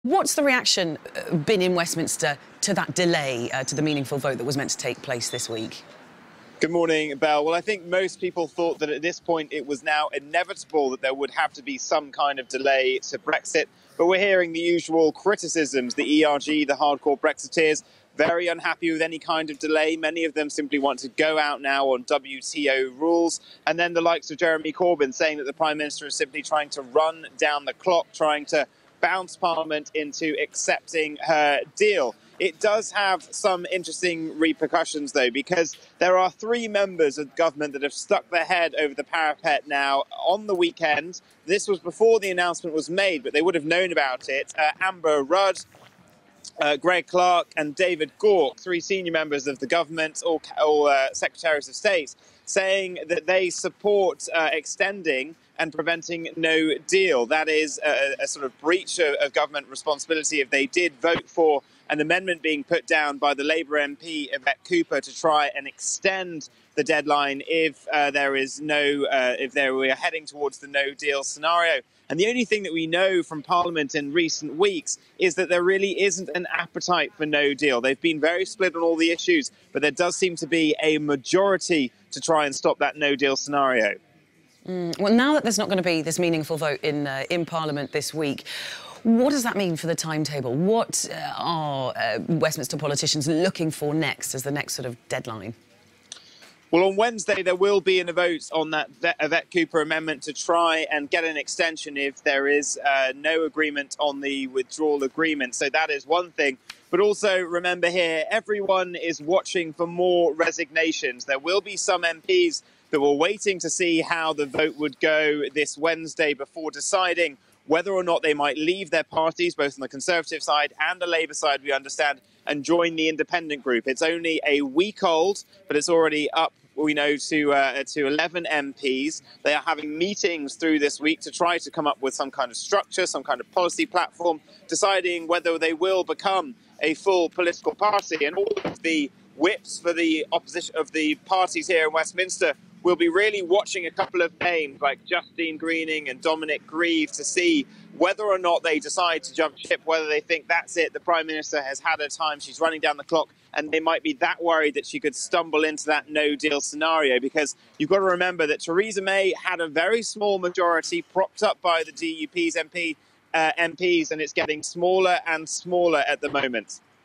What's the reaction been in Westminster to that delay to the meaningful vote that was meant to take place this week? Good morning, Belle. Well, I think most people thought that at this point it was now inevitable that there would have to be some kind of delay to Brexit. But we're hearing the usual criticisms. The ERG, the hardcore Brexiteers, very unhappy with any kind of delay. Many of them simply want to go out now on WTO rules. And then the likes of Jeremy Corbyn saying that the Prime Minister is simply trying to run down the clock, trying to bounce Parliament into accepting her deal. It does have some interesting repercussions, though, because there are three members of government that have stuck their head over the parapet now on the weekend. This was before the announcement was made, but they would have known about it. Amber Rudd, Greg Clark and David Gauke, three senior members of the government, all secretaries of state, saying that they support extending and preventing no deal. That is a sort of breach of government responsibility if they did vote for an amendment being put down by the Labour MP Yvette Cooper to try and extend the deadline if we are heading towards the no deal scenario. And the only thing that we know from Parliament in recent weeks is that there really isn't an appetite for no deal. They've been very split on all the issues, but there does seem to be a majority to try and stop that no deal scenario. Well, now that there's not going to be this meaningful vote in Parliament this week, what does that mean for the timetable? What are Westminster politicians looking for next as the next sort of deadline? Well, on Wednesday, there will be a vote on that Yvette Cooper amendment to try and get an extension if there is no agreement on the withdrawal agreement. So that is one thing. But also remember here, everyone is watching for more resignations. There will be some MPs that were waiting to see how the vote would go this Wednesday before deciding whether or not they might leave their parties, both on the Conservative side and the Labour side, we understand, and join the independent group. It's only a week old, but it's already up, we know, to 11 MPs. They are having meetings through this week to try to come up with some kind of structure, some kind of policy platform, deciding whether they will become a full political party. And all of the whips for the opposition of the parties here in Westminster will be really watching a couple of names like Justine Greening and Dominic Grieve to see whether or not they decide to jump ship, whether they think that's it, the Prime Minister has had her time, she's running down the clock, and they might be that worried that she could stumble into that no-deal scenario. Because you've got to remember that Theresa May had a very small majority propped up by the DUP's MPs, and it's getting smaller and smaller at the moment.